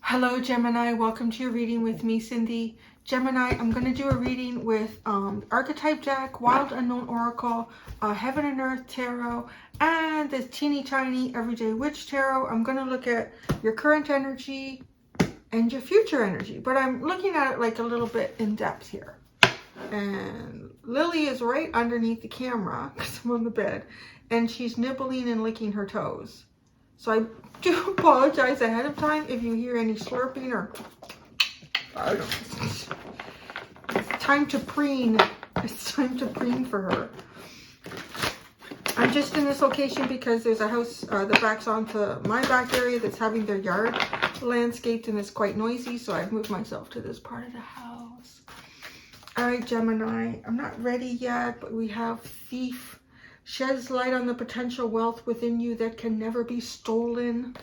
Hello Gemini, welcome to your reading with me, Cindy. Gemini, I'm going to do a reading with Archetype deck, Wild Unknown Oracle, Heaven and Earth Tarot, and this teeny tiny Everyday Witch Tarot. I'm going to look at your current energy and your future energy, but I'm looking at it like a little bit in depth here. And Lily is right underneath the camera because I'm on the bed, and she's nibbling and licking her toes. So I do apologize ahead of time if you hear any slurping or, I don't know. It's time to preen. It's time to preen for her. I'm just in this location because there's a house that backs onto my back area that's having their yard landscaped and it's quite noisy. So I've moved myself to this part of the house. All right, Gemini, I'm not ready yet, but we have Thief. Sheds light on the potential wealth within you that can never be stolen.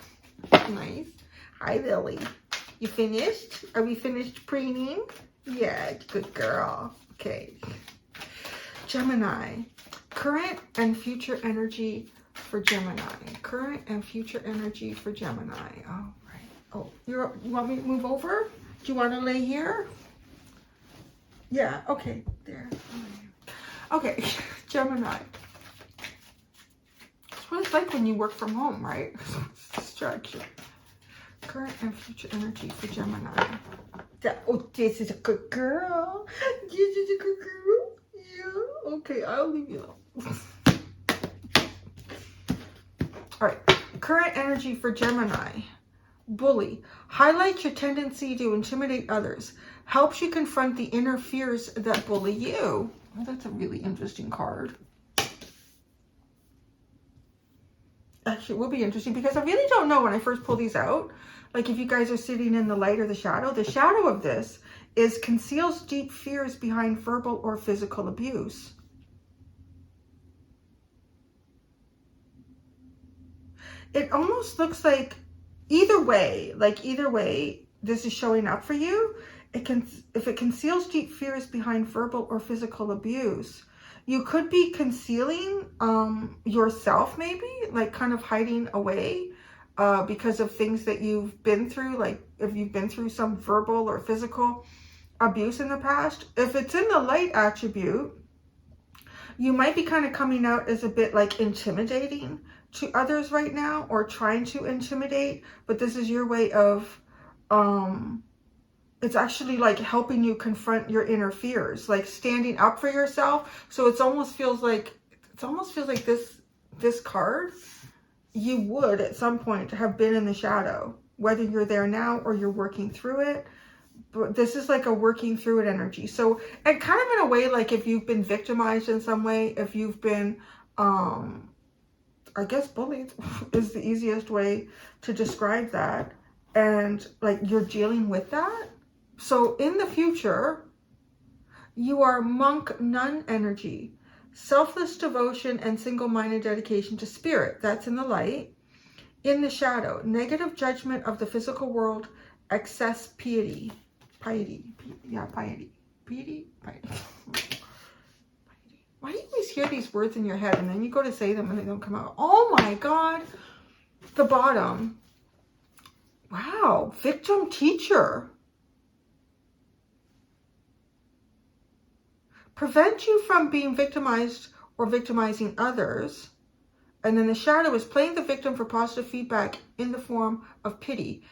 Nice. Hi, Lily. You finished? Are we finished preening? Yeah, good girl. Okay. Gemini. Current and future energy for Gemini. Current and future energy for Gemini. All right. Oh, you want me to move over? Do you want to lay here? Yeah, okay. There. Okay, Gemini. What it's like when you work from home, right? Distraction. Current and future energy for Gemini. Oh, this is a good girl. This is a good girl. Yeah. Okay, I'll leave you alone. All right. Current energy for Gemini. Bully. Highlights your tendency to intimidate others. Helps you confront the inner fears that bully you. Oh, that's a really interesting card. Actually, it will be interesting because I really don't know when I first pull these out, like if you guys are sitting in the light or the shadow. The shadow of this is conceals deep fears behind verbal or physical abuse. It almost looks like either way, this is showing up for you. If it conceals deep fears behind verbal or physical abuse, you could be concealing yourself, maybe, like kind of hiding away because of things that you've been through, like if you've been through some verbal or physical abuse in the past. If it's in the light attribute, you might be kind of coming out as a bit like intimidating to others right now, or trying to intimidate, but this is your way of it's actually like helping you confront your inner fears, like standing up for yourself. So it almost feels like this card, you would at some point have been in the shadow, whether you're there now or you're working through it. But this is like a working through it energy. So, and kind of in a way, like if you've been victimized in some way, if you've been I guess bullied is the easiest way to describe that, and like you're dealing with that. So in the future, you are monk nun energy, selfless devotion and single-minded dedication to spirit. That's in the light. In the shadow, negative judgment of the physical world, excess piety. Piety. Why do you always hear these words in your head and then you go to say them and they don't come out? Oh my God. The bottom. Wow. Victim teacher. Prevent you from being victimized or victimizing others. And then the shadow is playing the victim for positive feedback in the form of pity,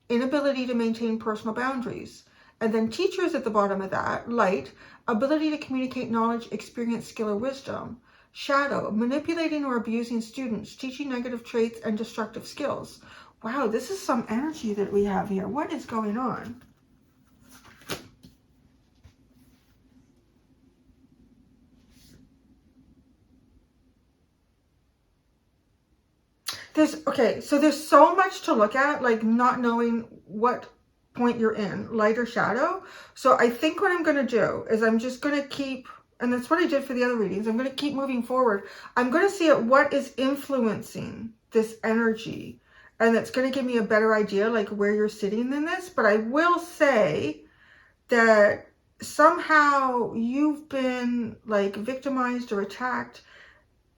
inability to maintain personal boundaries. And then teachers at the bottom of that, light, ability to communicate knowledge, experience, skill, or wisdom. Shadow, manipulating or abusing students, teaching negative traits and destructive skills. Wow, this is some energy that we have here. What is going on? So there's so much to look at, like not knowing what point you're in, light or shadow. So I think what I'm going to do is I'm just going to keep, and that's what I did for the other readings, I'm going to keep moving forward. I'm going to see at what is influencing this energy, and that's going to give me a better idea like where you're sitting in this. But I will say that somehow you've been like victimized or attacked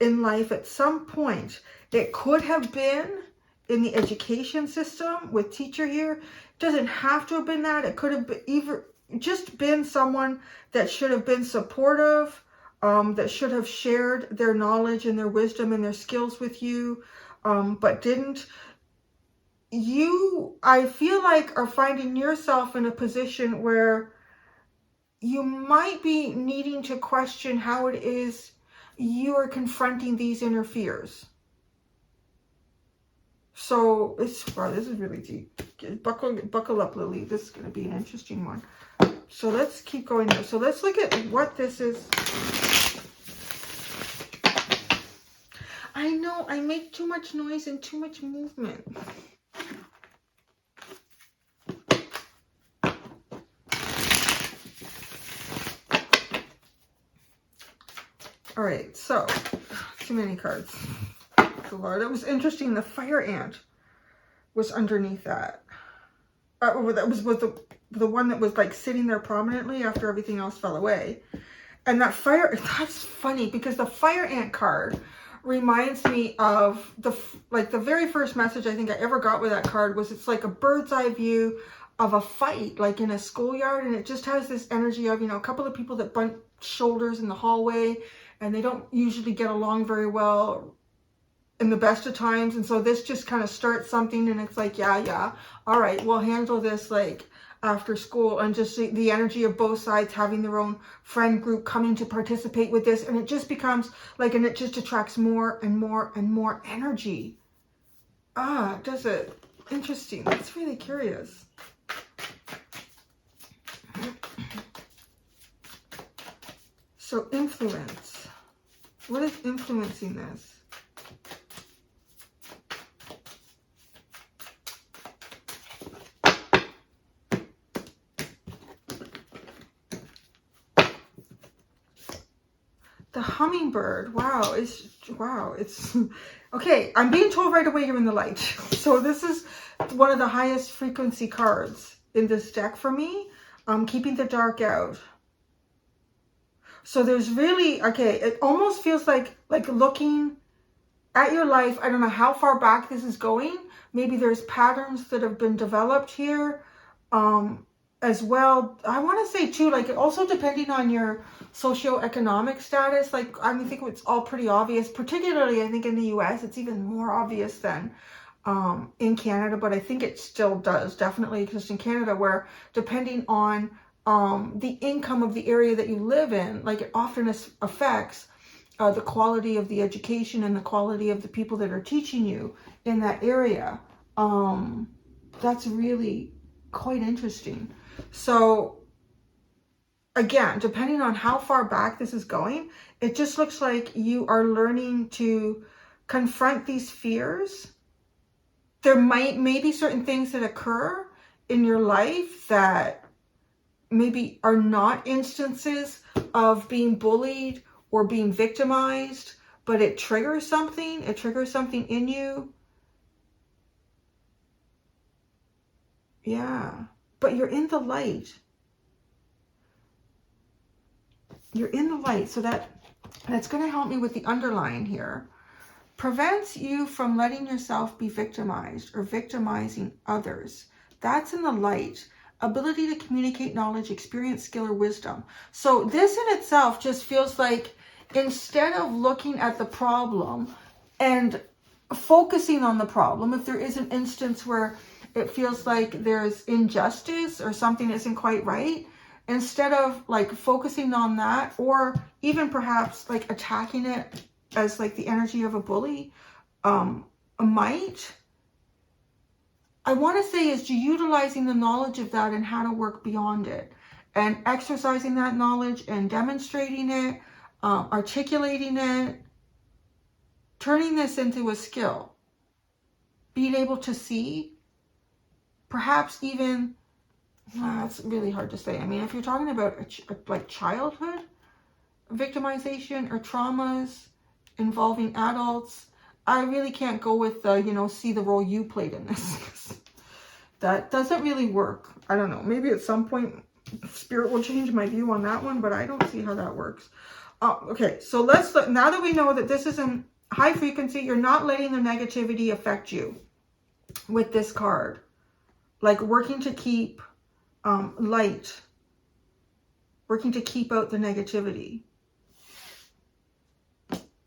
in life at some point. It could have been in the education system with teacher here. Doesn't have to have been that. It could have been either just been someone that should have been supportive, that should have shared their knowledge and their wisdom and their skills with you, but didn't. You, I feel like, are finding yourself in a position where you might be needing to question how it is you are confronting these inner fears. So it's, wow, this is really deep. Buckle up, Lily. This is going to be an interesting one. So let's keep going there. So let's look at what this is. I know I make too much noise and too much movement. All right, so too many cards. Lord, it was interesting. The fire ant was underneath that. That was the one that was like sitting there prominently after everything else fell away. And that fire, that's funny because the fire ant card reminds me of the very first message I think I ever got with that card was it's like a bird's eye view of a fight, like in a schoolyard, and it just has this energy of, you know, a couple of people that bunt shoulders in the hallway, and they don't usually get along very well in the best of times. And so this just kind of starts something, and it's like, yeah, all right, we'll handle this like after school, and just the energy of both sides having their own friend group coming to participate with this, and it just becomes like, and it just attracts more and more and more energy. Does it? Interesting. That's really curious. So influence. What is influencing this? The hummingbird. Wow, it's okay. I'm being told right away you're in the light. So this is one of the highest frequency cards in this deck for me. Keeping the dark out. So there's really, okay, it almost feels like looking at your life. I don't know how far back this is going. Maybe there's patterns that have been developed here as well. I want to say too, like also depending on your socioeconomic status, like I think it's all pretty obvious, particularly I think in the US, it's even more obvious than in Canada, but I think it still does definitely exist in Canada, where depending on the income of the area that you live in, like it often affects the quality of the education and the quality of the people that are teaching you in that area. That's really quite interesting. So again, depending on how far back this is going, it just looks like you are learning to confront these fears. There may be certain things that occur in your life that maybe are not instances of being bullied or being victimized, but it triggers something. It triggers something in you. Yeah, but you're in the light. You're in the light, so that's going to help me with the underline here. Prevents you from letting yourself be victimized or victimizing others. That's in the light. Ability to communicate knowledge, experience, skill, or wisdom. So this in itself just feels like instead of looking at the problem and focusing on the problem, if there is an instance where it feels like there's injustice or something isn't quite right, instead of like focusing on that, or even perhaps like attacking it as like the energy of a bully might, I want to say is utilizing the knowledge of that and how to work beyond it, and exercising that knowledge and demonstrating it, articulating it, turning this into a skill, being able to see, perhaps even, it's really hard to say. I mean, if you're talking about like childhood victimization or traumas involving adults, I really can't go with the, see the role you played in this. That doesn't really work. I don't know. Maybe at some point Spirit will change my view on that one, but I don't see how that works. Okay, so let's look. Now that we know that this is in high frequency, you're not letting the negativity affect you. with this card. Like working to keep light. Working to keep out the negativity.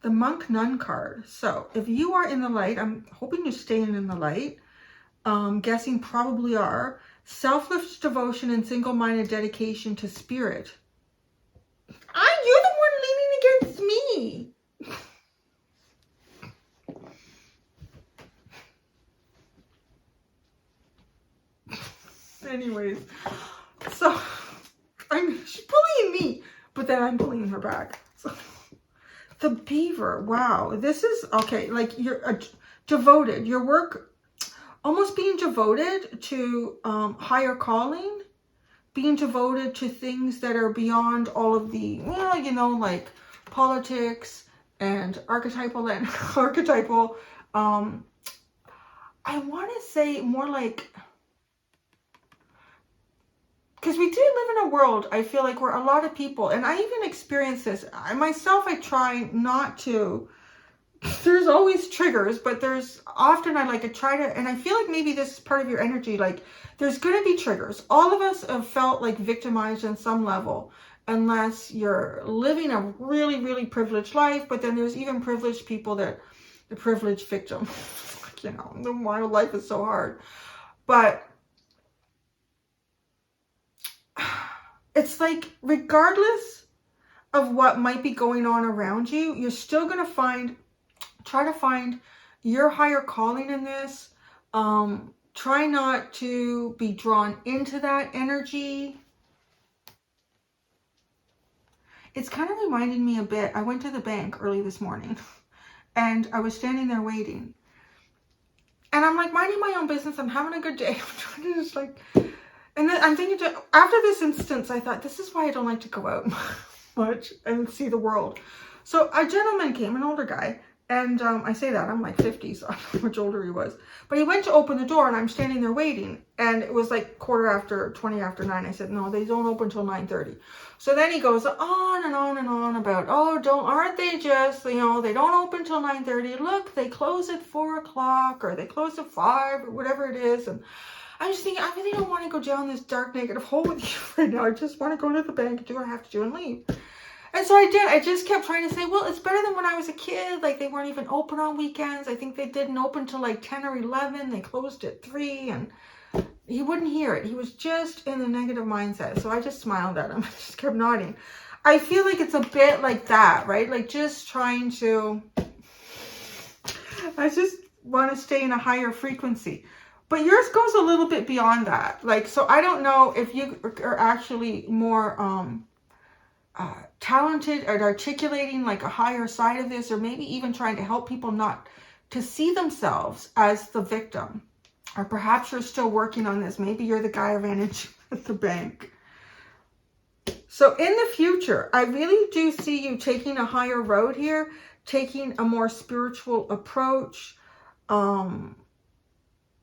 The Monk Nun card. So if you are in the light, I'm hoping you're staying in the light. Guessing probably are. Selfless devotion and single-minded dedication to spirit. You're the one leaning against me. Anyways, so she's bullying me, but then I'm bullying her back. So, the beaver, wow, this is okay. Like you're devoted, your work, almost being devoted to higher calling, being devoted to things that are beyond all of the, well, you know, like politics and archetypal and archetypal. I want to say more like, because we do live in a world, I feel like, where a lot of people, and I even experience this, I try not to, there's always triggers, but there's often I try to, and I feel like maybe this is part of your energy, like there's going to be triggers. All of us have felt like victimized on some level, unless you're living a really, really privileged life, but then there's even privileged people that, the privileged victim, you know, why life is so hard. But it's like, regardless of what might be going on around you, you're still going to try to find your higher calling in this. Try not to be drawn into that energy. It's kind of reminding me a bit, I went to the bank early this morning and I was standing there waiting. And I'm like minding my own business. I'm having a good day. I'm trying to just like, and then I'm thinking, after this instance, I thought, this is why I don't like to go out much and see the world. So a gentleman came, an older guy, and I say that, I'm like 50, so I don't know how much older he was. But he went to open the door, and I'm standing there waiting, and it was like 20 after 9. I said, no, they don't open until 9:30. So then he goes on and on and on about, oh, aren't they just, you know, they don't open till 9:30. Look, they close at 4 o'clock, or they close at 5, or whatever it is. And I was thinking, I really don't want to go down this dark negative hole with you right now. I just want to go to the bank, do what I have to do, and leave. And so I did. I just kept trying to say, well, it's better than when I was a kid. Like, they weren't even open on weekends. I think they didn't open till like 10 or 11. They closed at 3, and he wouldn't hear it. He was just in the negative mindset. So I just smiled at him. I just kept nodding. I feel like it's a bit like that, right? Like, just trying to, I just want to stay in a higher frequency. But yours goes a little bit beyond that. Like, so I don't know if you are actually more talented at articulating like a higher side of this, or maybe even trying to help people not to see themselves as the victim. Or perhaps you're still working on this. Maybe you're the guy I ran into at the bank. So in the future, I really do see you taking a higher road here, taking a more spiritual approach,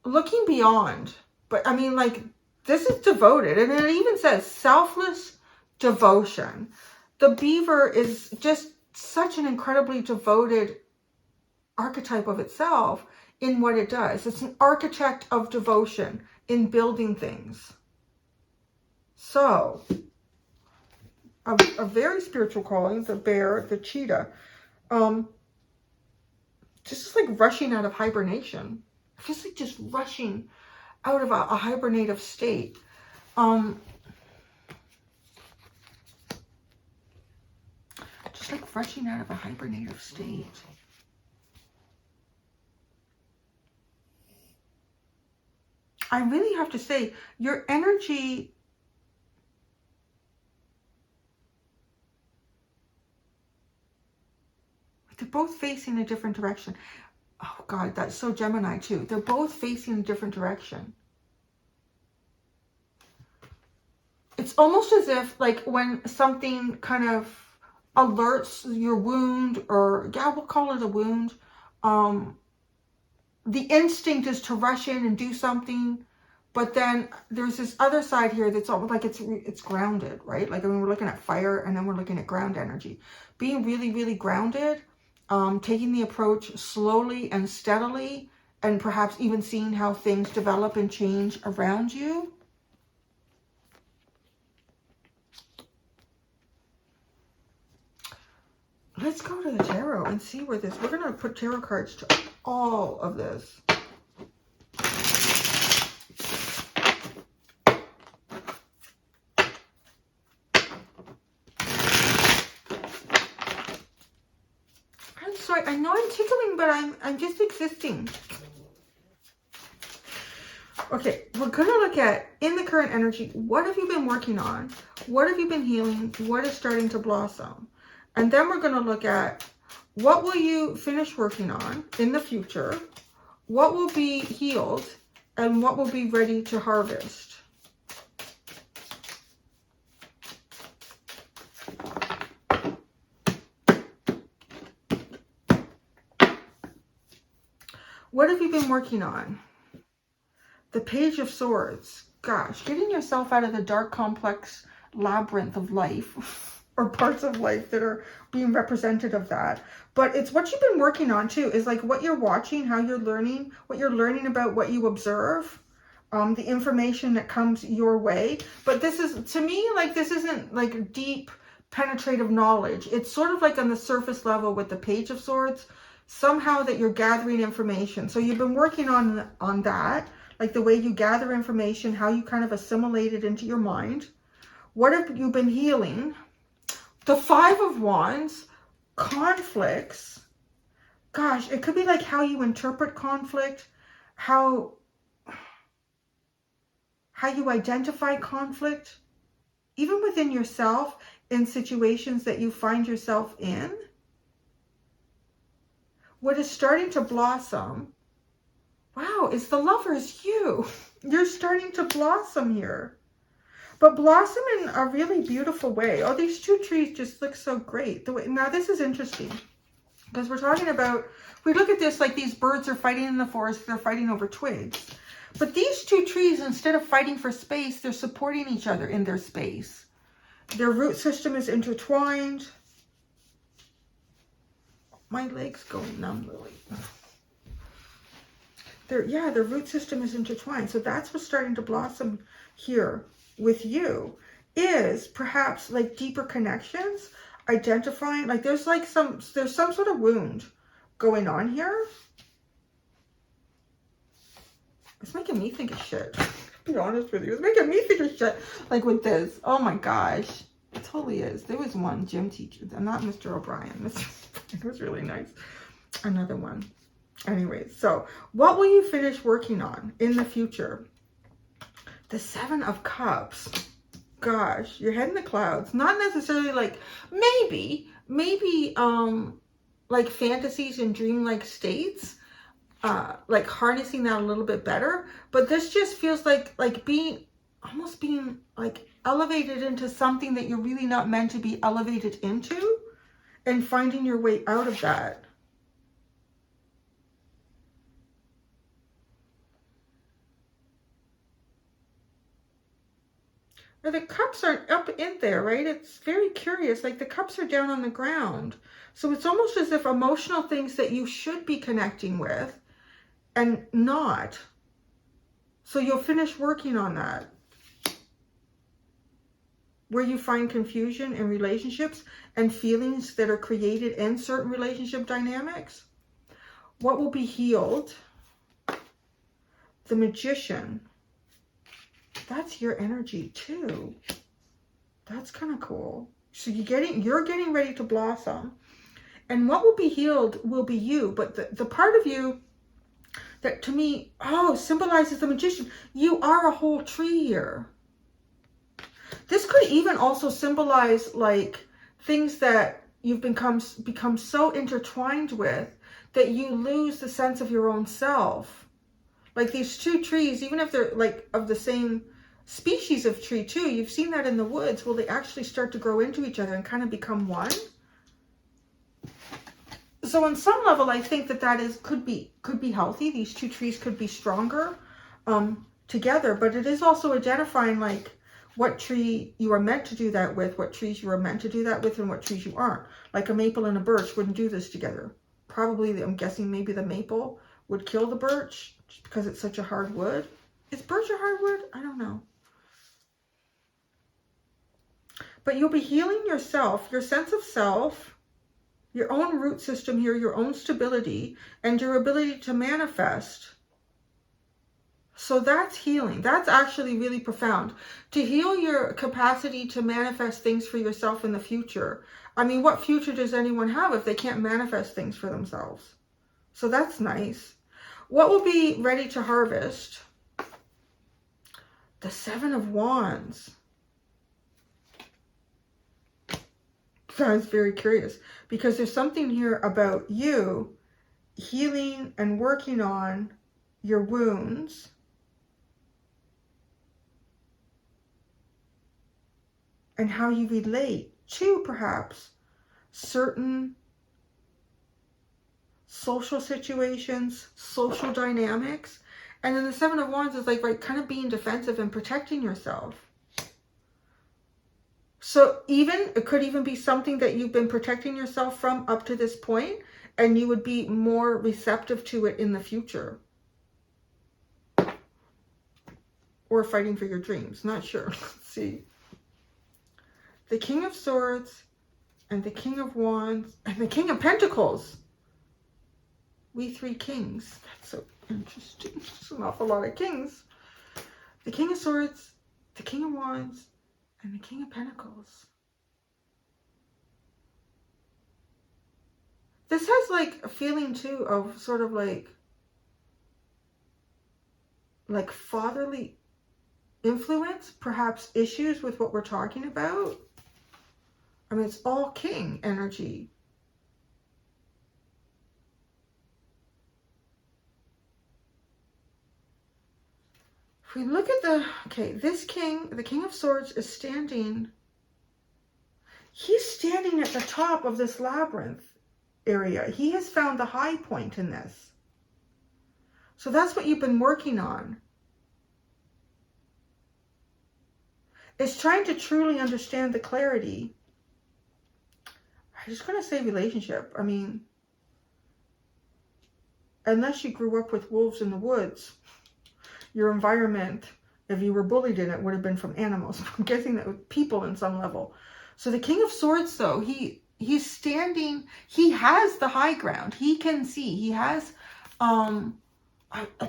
looking beyond. But I mean, like, this is devoted, and it even says selfless devotion. The beaver is just such an incredibly devoted archetype of itself in what it does. It's an architect of devotion in building things. So, a very spiritual calling, the bear, the cheetah, just like rushing out of hibernation. Just like just rushing out of a hibernative state. Just like rushing out of a hibernative state. I really have to say, your energy, they're both facing a different direction. Oh God, that's so Gemini too. They're both facing a different direction. It's almost as if like when something kind of alerts your wound, or yeah, we'll call it a wound. The instinct is to rush in and do something, but then there's this other side here that's almost like it's grounded, right? Like, I mean, we're looking at fire, and then we're looking at ground energy. Being really, really grounded, taking the approach slowly and steadily, and perhaps even seeing how things develop and change around you. Let's go to the tarot and see where this, we're going to put tarot cards to all of this. I'm sorry, I know I'm tickling, but I'm just existing. Okay, we're going to look at, in the current energy, what have you been working on? What have you been healing? What is starting to blossom? And then we're going to look at what will you finish working on in the future? What will be healed? And what will be ready to harvest? What have you been working on? The Page of Swords. Gosh, getting yourself out of the dark, complex labyrinth of life, or parts of life that are being represented of that. But it's what you've been working on too, is like what you're watching, how you're learning, what you're learning about what you observe, the information that comes your way. But this is, to me, like, this isn't like deep, penetrative knowledge. It's sort of like on the surface level with the Page of Swords, somehow that you're gathering information. So you've been working on that, like the way you gather information, how you kind of assimilate it into your mind. What have you been healing? The Five of Wands, conflicts. Gosh, it could be like how you interpret conflict, how you identify conflict, even within yourself, in situations that you find yourself in. What is starting to blossom, wow, is the Lover's you. You're starting to blossom here. But blossom in a really beautiful way. Oh, these two trees just look so great. Now, this is interesting. Because we're talking about, we look at this like these birds are fighting in the forest. They're fighting over twigs. But these two trees, instead of fighting for space, they're supporting each other in their space. Their root system is intertwined. My leg's going numb, Lily. Their root system is intertwined. So that's what's starting to blossom here with you, is perhaps like deeper connections, identifying, like there's some sort of wound going on here. It's making me think of shit. To be honest with you, it's making me think of shit. Like with this, oh my gosh, it totally is. There was one gym teacher, not Mr. O'Brien. It was really nice. Another one. Anyway, so what will you finish working on in the future? The Seven of Cups. Gosh, you're heading the clouds. Not necessarily like, maybe like fantasies and dreamlike states, like harnessing that a little bit better. But this just feels like almost being like elevated into something that you're really not meant to be elevated into, and finding your way out of that. Now the cups aren't up in there, right? It's very curious. Like the cups are down on the ground. So it's almost as if emotional things that you should be connecting with and not. So you'll finish working on that. Where you find confusion in relationships and feelings that are created in certain relationship dynamics. What will be healed? The Magician. That's your energy too. That's kind of cool. So you're getting ready to blossom. And what will be healed will be you. But the part of you that to me, symbolizes the Magician. You are a whole tree here. This could even also symbolize like things that you've become so intertwined with that you lose the sense of your own self. Like these two trees, even if they're like of the same species of tree too, you've seen that in the woods, will they actually start to grow into each other and kind of become one? So on some level, I think that could be healthy. These two trees could be stronger together, but it is also identifying like what tree you are meant to do that with, what trees you are meant to do that with, and what trees you aren't. Like a maple and a birch wouldn't do this together. Probably, I'm guessing maybe the maple would kill the birch just because it's such a hard wood. Is birch a hard wood? I don't know. But you'll be healing yourself, your sense of self, your own root system here, your own stability, and your ability to manifest. So that's healing. That's actually really profound. To heal your capacity to manifest things for yourself in the future. I mean, what future does anyone have if they can't manifest things for themselves? So that's nice. What will be ready to harvest? The Seven of Wands. I was very curious because there's something here about you healing and working on your wounds. And how you relate to perhaps certain social situations, social dynamics. And then the Seven of Wands is like, right, kind of being defensive and protecting yourself. So it could even be something that you've been protecting yourself from up to this point, and you would be more receptive to it in the future. Or fighting for your dreams, not sure. Let's see. The King of Swords and the King of Wands and the King of Pentacles. We three kings. That's so interesting. There's an awful lot of kings. The King of Swords, the King of Wands, and the King of Pentacles. This has like a feeling too of sort of like fatherly influence, perhaps issues with what we're talking about. I mean, it's all king energy. If we look at this king, the King of Swords is standing. He's standing at the top of this labyrinth area. He has found the high point in this. So that's what you've been working on. It's trying to truly understand the clarity. I'm just going to say relationship. I mean, unless you grew up with wolves in the woods, your environment, if you were bullied in it, would have been from animals. I'm guessing that with people in some level. So the King of Swords, though, he's standing, he has the high ground. He can see. He has,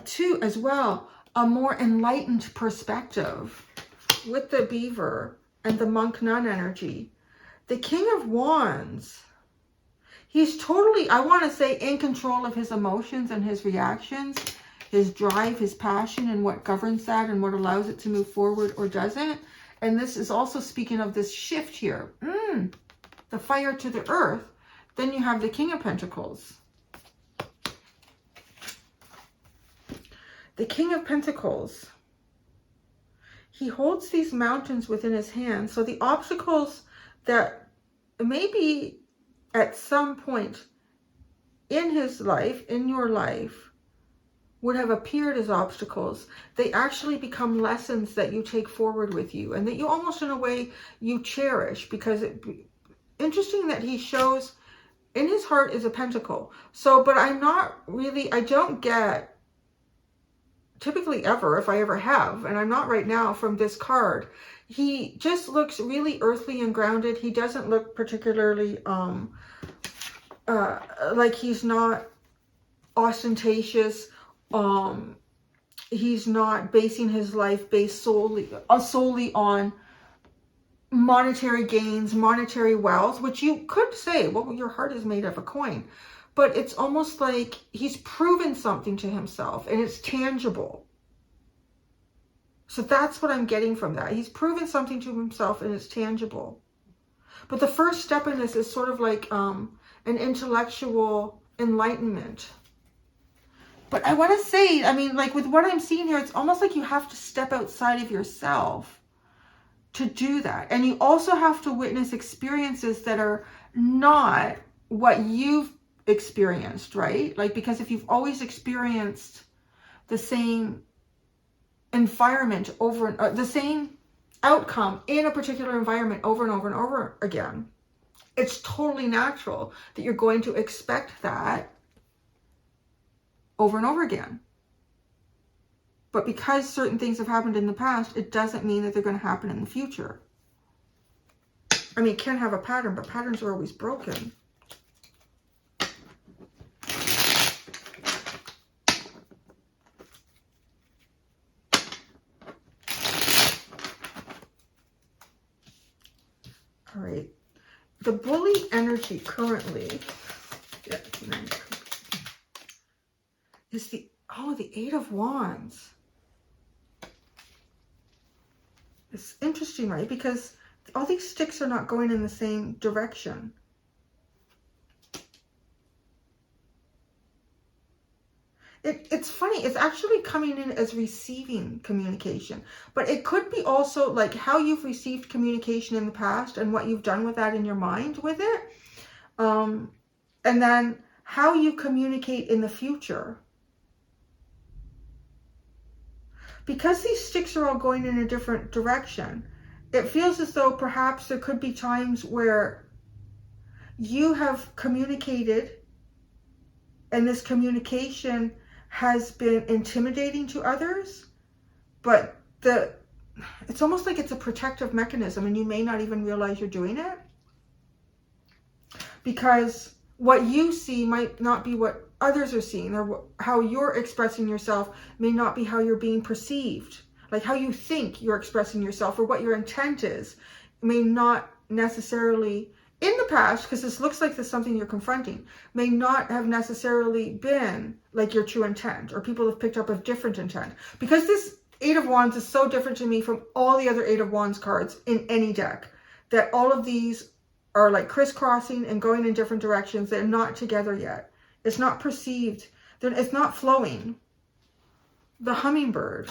too, as well, a more enlightened perspective with the beaver and the monk nun energy. The King of Wands, he's totally, I want to say, in control of his emotions and his reactions, his drive, his passion, and what governs that and what allows it to move forward or doesn't. And this is also speaking of this shift here. The fire to the earth. Then you have the King of Pentacles. The King of Pentacles. He holds these mountains within his hand. So the obstacles that maybe at some point in his life, in your life, would have appeared as obstacles, they actually become lessons that you take forward with you and that you almost in a way you cherish, because interesting that he shows in his heart is a pentacle. So, but I don't get typically ever, if I ever have, and I'm not right now from this card, he just looks really earthly and grounded. He doesn't look particularly like he's not ostentatious. He's not basing his life based solely on monetary gains, monetary wealth, which you could say, well, your heart is made of a coin. But it's almost like he's proven something to himself and it's tangible. So that's what I'm getting from that. He's proven something to himself and it's tangible. But the first step in this is sort of like an intellectual enlightenment. But I want to say, I mean, like with what I'm seeing here, it's almost like you have to step outside of yourself to do that. And you also have to witness experiences that are not what you've experienced, right? Like, because if you've always experienced the same environment the same outcome in a particular environment over and over and over again, it's totally natural that you're going to expect that over and over again. But because certain things have happened in the past, it doesn't mean that they're going to happen in the future. I mean, it can have a pattern, but patterns are always broken. All right. The bully energy currently is the Eight of Wands. It's interesting, right? Because all these sticks are not going in the same direction. It's funny. It's actually coming in as receiving communication. But it could be also like how you've received communication in the past and what you've done with that in your mind with it. And then how you communicate in the future. Because these sticks are all going in a different direction, it feels as though perhaps there could be times where you have communicated and this communication has been intimidating to others, but it's almost like it's a protective mechanism and you may not even realize you're doing it. Because what you see might not be what others are seeing, or how you're expressing yourself may not be how you're being perceived. Like how you think you're expressing yourself or what your intent is may not necessarily, in the past, because this looks like this is something you're confronting, may not have necessarily been like your true intent, or people have picked up a different intent. Because this Eight of Wands is so different to me from all the other Eight of Wands cards in any deck, that all of these are like crisscrossing and going in different directions. They're not together yet. It's not perceived. It's not flowing. The Hummingbird.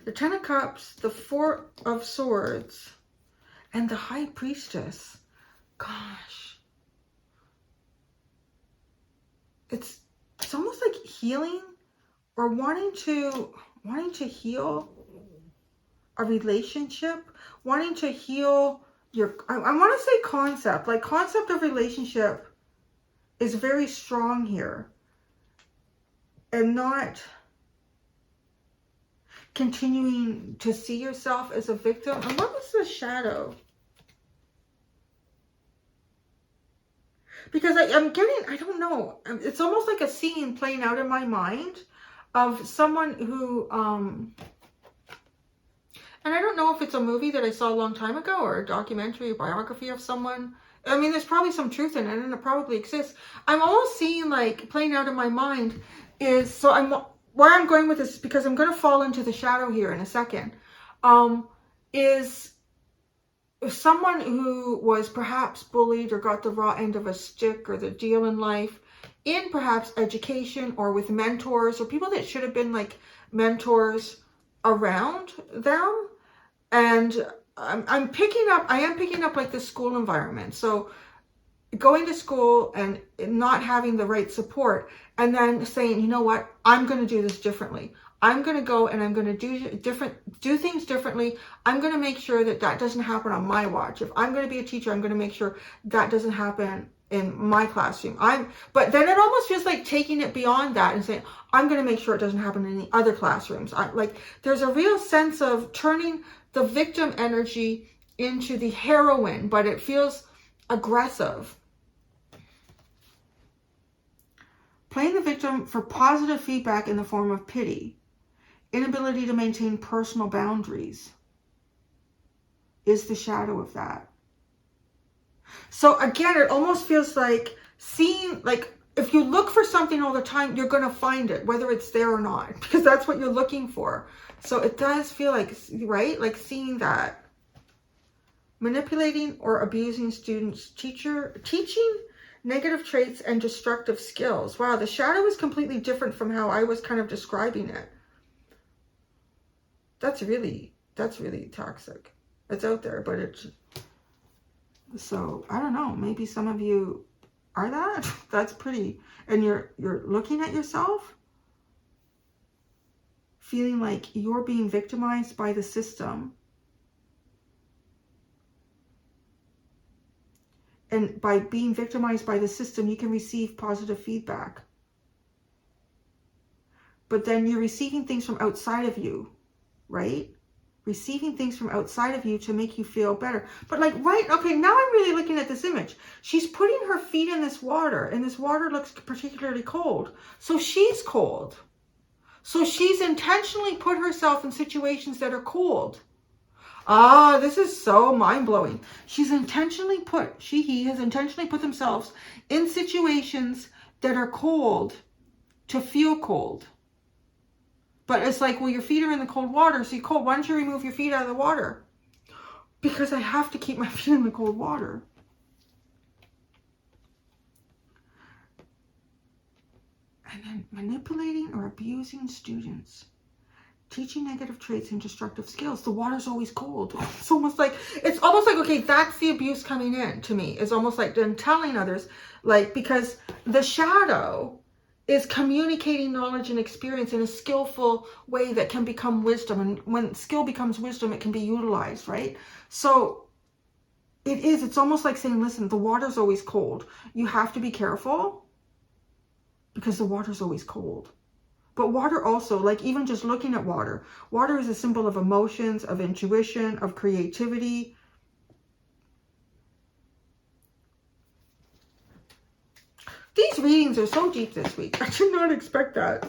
The Ten of Cups, the Four of Swords, and the High Priestess. Gosh. It's almost like healing or wanting to heal a relationship, wanting to heal your, I want to say concept, like concept of relationship is very strong here, and not continuing to see yourself as a victim. And what was the shadow? Because I'm getting, I don't know, it's almost like a scene playing out in my mind of someone who, and I don't know if it's a movie that I saw a long time ago or a documentary, a biography of someone. I mean, there's probably some truth in it, and it probably exists. I'm almost seeing, like, playing out in my mind is, so where I'm going with this, because I'm going to fall into the shadow here in a second, is someone who was perhaps bullied or got the raw end of a stick or the deal in life, in perhaps education or with mentors or people that should have been like mentors around them. And I am picking up like the school environment. So going to school and not having the right support, and then saying, you know what, I'm going to do this differently. I'm going to go and I'm going to do things differently. I'm going to make sure that that doesn't happen on my watch. If I'm going to be a teacher, I'm going to make sure that doesn't happen in my classroom. But then it almost feels like taking it beyond that and saying, I'm going to make sure it doesn't happen in the other classrooms. There's a real sense of turning the victim energy into the heroine, but it feels aggressive. Playing the victim for positive feedback in the form of pity. Inability to maintain personal boundaries is the shadow of that. So again, it almost feels like seeing, like, if you look for something all the time, you're going to find it, whether it's there or not, because that's what you're looking for. So it does feel like, right? Like seeing that. Manipulating or abusing students, teaching negative traits and destructive skills. Wow, the shadow is completely different from how I was kind of describing it. That's really toxic. It's out there, but it's, so I don't know, maybe some of you are that. That's pretty, and you're looking at yourself feeling like you're being victimized by the system. And by being victimized by the system, you can receive positive feedback. But then you're receiving things from outside of you, right? Receiving things from outside of you to make you feel better. But like, right, okay, now I'm really looking at this image. She's putting her feet in this water, and this water looks particularly cold. So she's cold. So she's intentionally put herself in situations that are cold. Ah, this is so mind-blowing. He has intentionally put themselves in situations that are cold to feel cold. But it's like, well, your feet are in the cold water, so you're cold. Why don't you remove your feet out of the water? Because I have to keep my feet in the cold water. And then manipulating or abusing students. Teaching negative traits and destructive skills. The water's always cold. It's almost like, okay, that's the abuse coming in to me. It's almost like then telling others, like, because the shadow is communicating knowledge and experience in a skillful way that can become wisdom. And when skill becomes wisdom, it can be utilized, right? So it's almost like saying, listen, the water's always cold. You have to be careful because the water's always cold. But water also, like even just looking at water, water is a symbol of emotions, of intuition, of creativity. These readings are so deep this week. I did not expect that.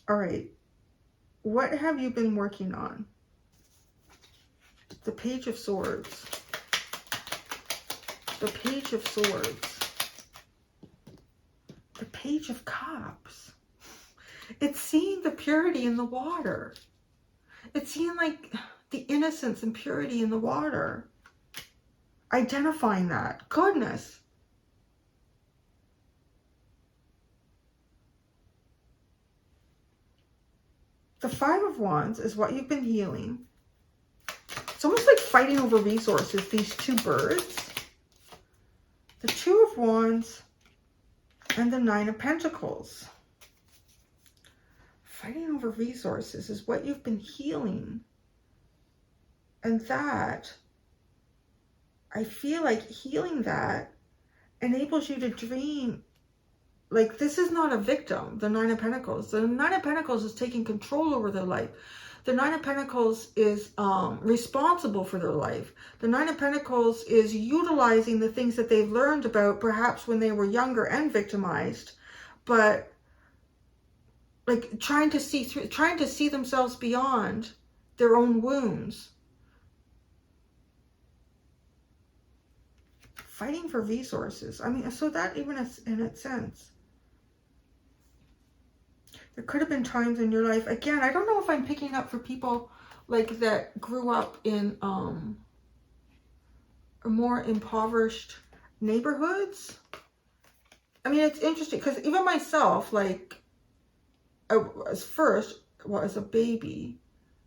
All right. What have you been working on? The Page of Swords. The Page of Swords. The Page of Cups. It's seeing the purity in the water. It's seeing like the innocence and purity in the water. Identifying that. Goodness. The Five of Wands is what you've been healing. It's almost like fighting over resources, these two birds. The Two of Wands and the Nine of Pentacles. Fighting over resources is what you've been healing. And that, I feel like healing that enables you to dream. Like, this is not a victim, the Nine of Pentacles. The Nine of Pentacles is taking control over their life. The Nine of Pentacles is responsible for their life. The Nine of Pentacles is utilizing the things that they've learned about perhaps when they were younger and victimized, but like trying to see themselves beyond their own wounds. Fighting for resources. I mean, so that even in its sense. There could have been times in your life, again, I don't know if I'm picking up for people like that grew up in more impoverished neighborhoods. I mean, it's interesting because even myself, like, I was first, well, as a baby,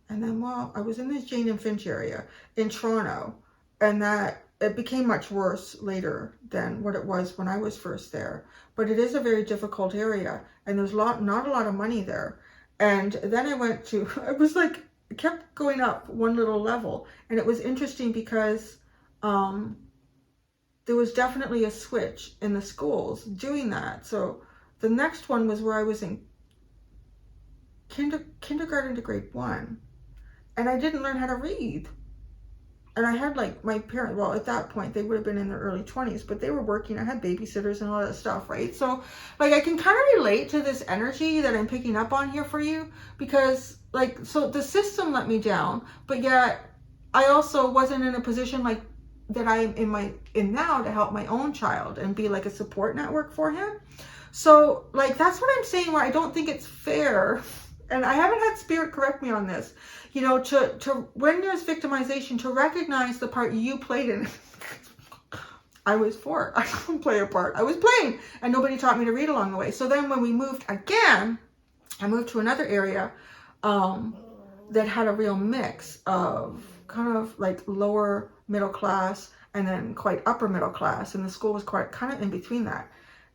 and then, well, I was in this Jane and Finch area in Toronto, and that it became much worse later than what it was when I was first there. But it is a very difficult area, and there's not a lot of money there. And then I went to, I was like, it kept going up one little level, and it was interesting because there was definitely a switch in the schools doing that. So the next one was where I was in kindergarten to grade 1, and I didn't learn how to read. And I had like my parents, well, at that point, they would have been in their early 20s, but they were working. I had babysitters and all that stuff, right? So like, I can kind of relate to this energy that I'm picking up on here for you, because like, so the system let me down, but yet I also wasn't in a position like that I'm in now to help my own child and be like a support network for him. So like, that's what I'm saying, where I don't think it's fair. And I haven't had spirit correct me on this, you know, to when there's victimization, to recognize the part you played in. I was 4. I didn't play a part. I was playing, and nobody taught me to read along the way. So then when we moved again, I moved to another area that had a real mix of kind of like lower middle class and then quite upper middle class. And the school was quite kind of in between that.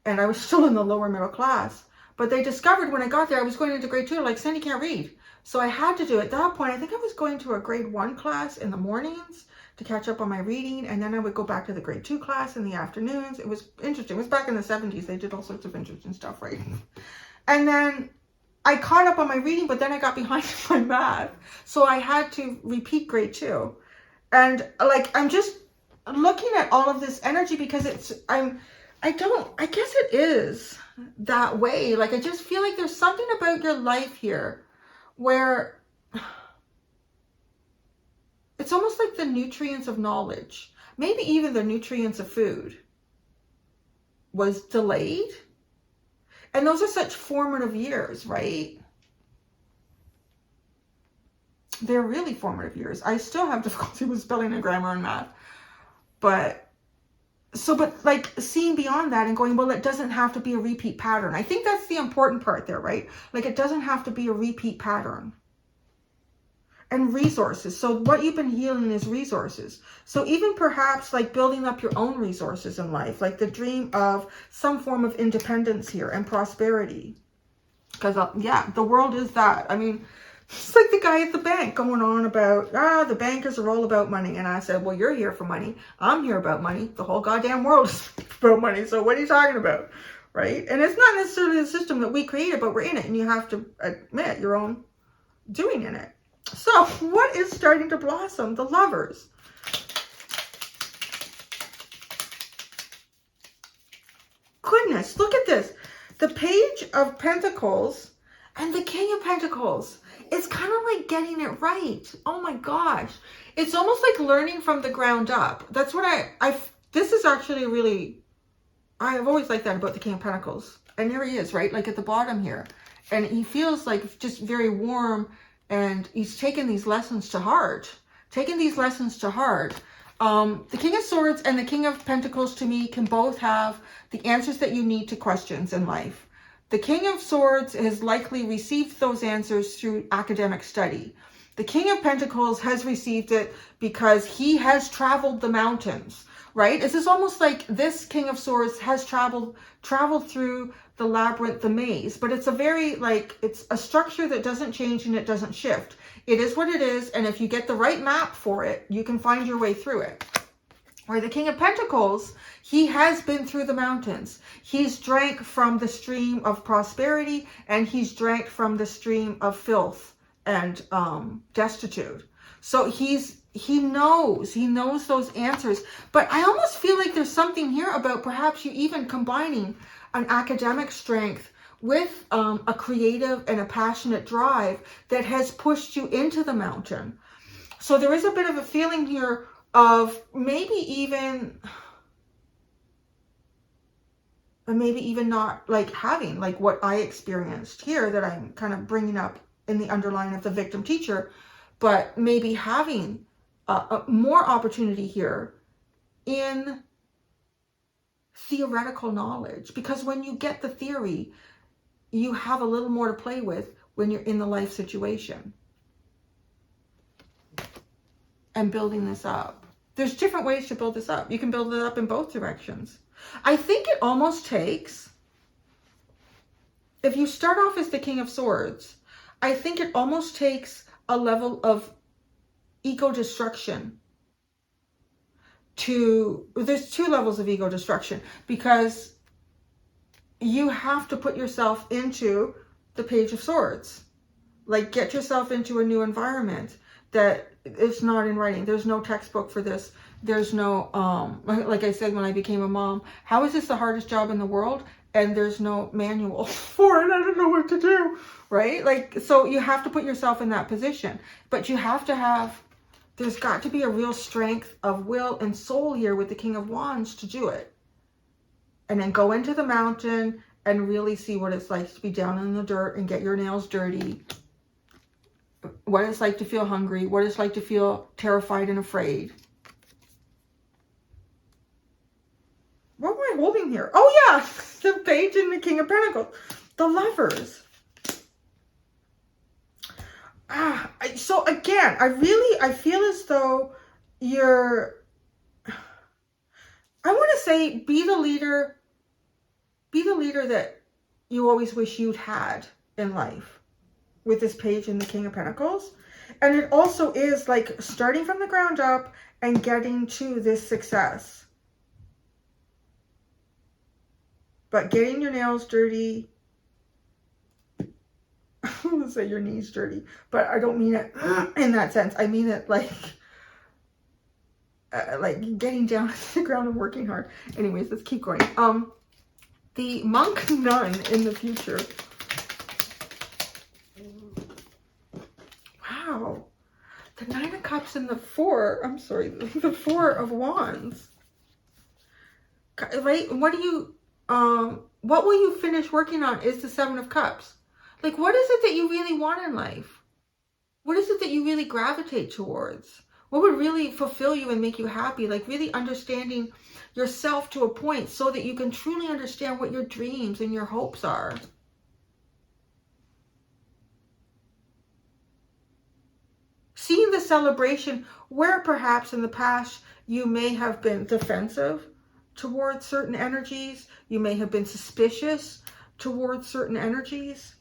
And I was still in the lower middle class. But they discovered when I got there, I was going into grade 2, like, Cindy can't read. So I had to do it. At that point, I think I was going to a grade 1 class in the mornings to catch up on my reading. And then I would go back to the grade 2 class in the afternoons. It was interesting. It was back in the 70s. They did all sorts of interesting stuff, right? And then I caught up on my reading, but then I got behind in my math. So I had to repeat grade 2. And like, I'm just looking at all of this energy because I guess it is that way. Like, I just feel like there's something about your life here where it's almost like the nutrients of knowledge, maybe even the nutrients of food, was delayed. And those are such formative years, right? They're really formative years. I still have difficulty with spelling and grammar and math. But like seeing beyond that and going, well, it doesn't have to be a repeat pattern. I think that's the important part there, right? Like, it doesn't have to be a repeat pattern. And resources. So what you've been healing is resources. So even perhaps like building up your own resources in life, like the dream of some form of independence here and prosperity. Because yeah, the world is that. I mean, it's like the guy at the bank going on about, the bankers are all about money. And I said, well, you're here for money. I'm here about money. The whole goddamn world is about money. So what are you talking about? Right? And it's not necessarily a system that we created, but we're in it. And you have to admit your own doing in it. So what is starting to blossom? The Lovers. Goodness, look at this. The Page of Pentacles and the King of Pentacles. It's kind of like getting it right. Oh my gosh. It's almost like learning from the ground up. That's what this is actually really, I've always liked that about the King of Pentacles. And there he is, right? Like at the bottom here. And he feels like just very warm. And he's taken these lessons to heart. The King of Swords and the King of Pentacles, to me, can both have the answers that you need to questions in life. The King of Swords has likely received those answers through academic study. The King of Pentacles has received it because he has traveled the mountains, right? This is almost like this King of Swords has traveled through the labyrinth, the maze, but it's a very, like, it's a structure that doesn't change and it doesn't shift. It is what it is, and if you get the right map for it, you can find your way through it. Where the King of Pentacles, he has been through the mountains. He's drank from the stream of prosperity, and he's drank from the stream of filth and destitute. So he knows those answers. But I almost feel like there's something here about perhaps you even combining an academic strength with a creative and a passionate drive that has pushed you into the mountain. So there is a bit of a feeling here of maybe even not like having like what I experienced here that I'm kind of bringing up in the underline of the victim teacher, but maybe having more opportunity here in theoretical knowledge, because when you get the theory, you have a little more to play with when you're in the life situation and building this up. There's different ways to build this up. You can build it up in both directions. I think it almost takes, if you start off as the King of Swords, I think it almost takes a level of ego destruction there's 2 levels of ego destruction, because you have to put yourself into the Page of Swords. Like, get yourself into a new environment that it's not in writing. There's no textbook for this. There's no, like I said, when I became a mom, how is this the hardest job in the world? And there's no manual for it. I don't know what to do, right? Like, so you have to put yourself in that position, but you have to have, there's got to be a real strength of will and soul here with the King of Wands to do it. And then go into the mountain and really see what it's like to be down in the dirt and get your nails dirty. What it's like to feel hungry. What it's like to feel terrified and afraid. What am I holding here? Oh yeah, the Page and the King of Pentacles. The Lovers. So again, I feel as though you're, I want to say, be the leader that you always wish you'd had in life with this page and the King of Pentacles. And it also is like starting from the ground up and getting to this success. But getting your nails dirty, I'm going to say your knees dirty, but I don't mean it in that sense. I mean it like getting down to the ground and working hard. Anyways, let's keep going. The monk nun in the future. Wow. The Nine of Cups and the Four of Wands. Right? What will you finish working on is the Seven of Cups. Like, what is it that you really want in life? What is it that you really gravitate towards? What would really fulfill you and make you happy? Like really understanding yourself to a point so that you can truly understand what your dreams and your hopes are. Seeing the celebration where perhaps in the past you may have been defensive towards certain energies. You may have been suspicious towards certain energies.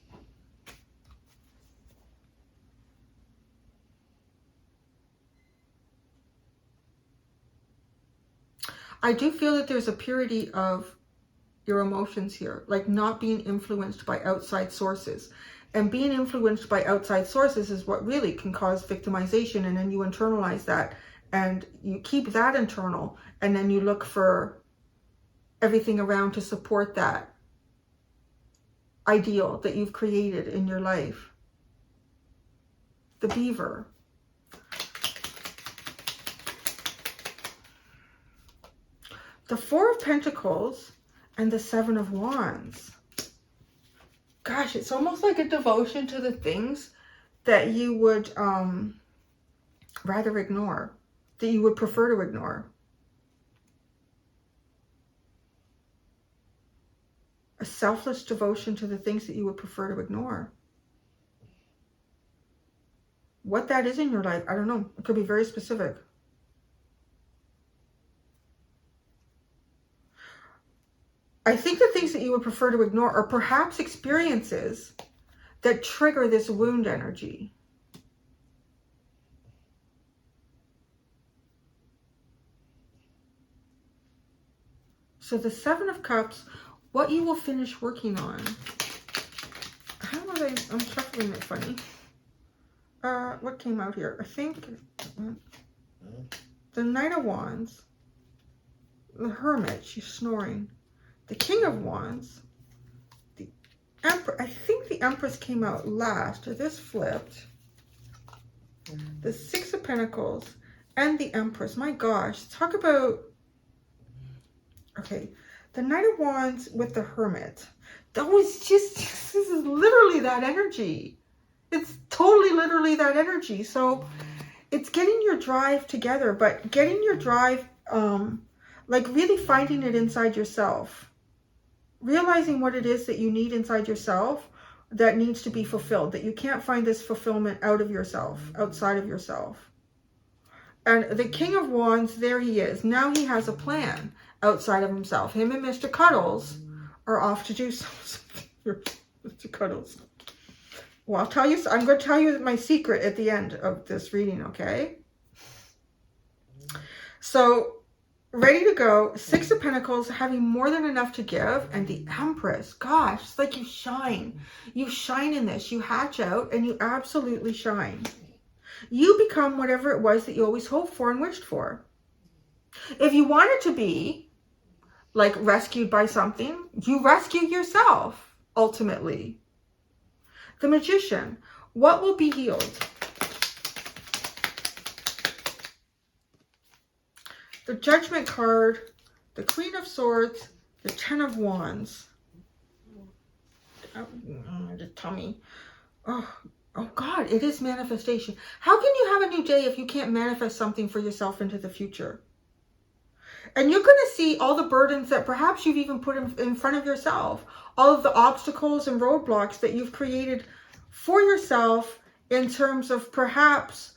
I do feel that there's a purity of your emotions here, like not being influenced by outside sources. And being influenced by outside sources is what really can cause victimization. And then you internalize that and you keep that internal. And then you look for everything around to support that ideal that you've created in your life. The beaver. The Four of Pentacles and the Seven of Wands. Gosh, it's almost like a devotion to the things that you would rather ignore, that you would prefer to ignore. A selfless devotion to the things that you would prefer to ignore. What that is in your life, I don't know. It could be very specific. I think the things that you would prefer to ignore are perhaps experiences that trigger this wound energy. So the Seven of Cups, what you will finish working on. How would I'm shuffling it funny. What came out here? I think the Knight of Wands, the Hermit, she's snoring. The King of Wands, the Emperor. I think the Empress came out last, or this flipped. The Six of Pentacles and the Empress. My gosh, talk about... Okay, the Knight of Wands with the Hermit. That was just, this is literally that energy. It's totally literally that energy. So it's getting your drive together, but getting your drive, like really finding it inside yourself. Realizing what it is that you need inside yourself that needs to be fulfilled, that you can't find this fulfillment out of yourself, outside of yourself. And the King of Wands, there he is. Now he has a plan outside of himself. Him and Mr. Cuddles are off to do something. Mr. Cuddles. Well, I'm going to tell you my secret at the end of this reading, okay? So, ready to go. Six of Pentacles, having more than enough to give. And the Empress, gosh, it's like you shine. You shine in this. You hatch out and you absolutely shine. You become whatever it was that you always hoped for and wished for. If you wanted to be like rescued by something, you rescue yourself, ultimately. The Magician, what will be healed? The Judgment card, the Queen of Swords, the Ten of Wands. The tummy. Oh God, it is manifestation. How can you have a new day if you can't manifest something for yourself into the future? And you're going to see all the burdens that perhaps you've even put in front of yourself. All of the obstacles and roadblocks that you've created for yourself in terms of perhaps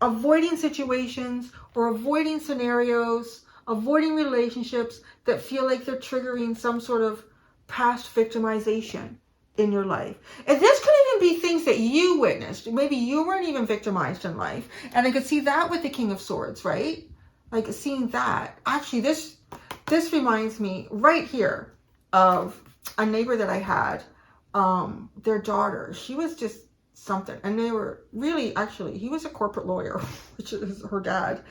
avoiding situations or avoiding scenarios, avoiding relationships that feel like they're triggering some sort of past victimization in your life. And this could even be things that you witnessed. Maybe you weren't even victimized in life. And I could see that with the King of Swords, right? Like seeing that. Actually, this reminds me right here of a neighbor that I had. Their daughter, she was just something. And they were really, actually, he was a corporate lawyer, which is her dad.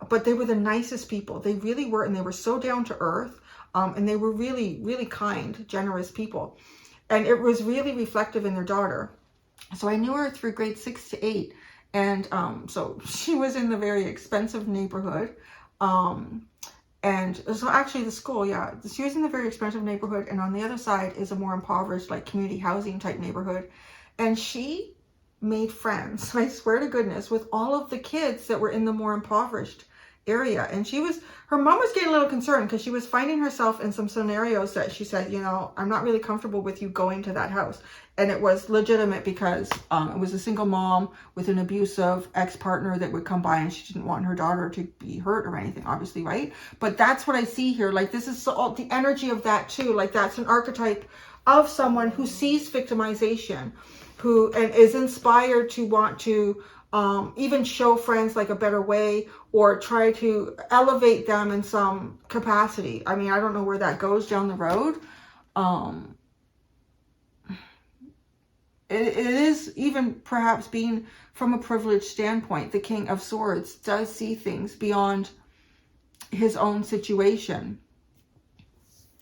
But they were the nicest people. They really were. And they were so down to earth. And they were really, really kind, generous people. And it was really reflective in their daughter. So I knew her through grade 6 to 8. And so she was in the very expensive neighborhood. And so actually the school, yeah, she was in the very expensive neighborhood. And on the other side is a more impoverished, like community housing type neighborhood. And she made friends, I swear to goodness, with all of the kids that were in the more impoverished area. And her mom was getting a little concerned because she was finding herself in some scenarios that she said, you know, I'm not really comfortable with you going to that house. And it was legitimate because it was a single mom with an abusive ex-partner that would come by, and she didn't want her daughter to be hurt or anything, obviously, right? But that's what I see here. Like, this is the energy of that too. Like, that's an archetype of someone who sees victimization, and is inspired to want to even show friends like a better way, or try to elevate them in some capacity. I mean, I don't know where that goes down the road. It is even perhaps being from a privileged standpoint. The King of Swords does see things beyond his own situation.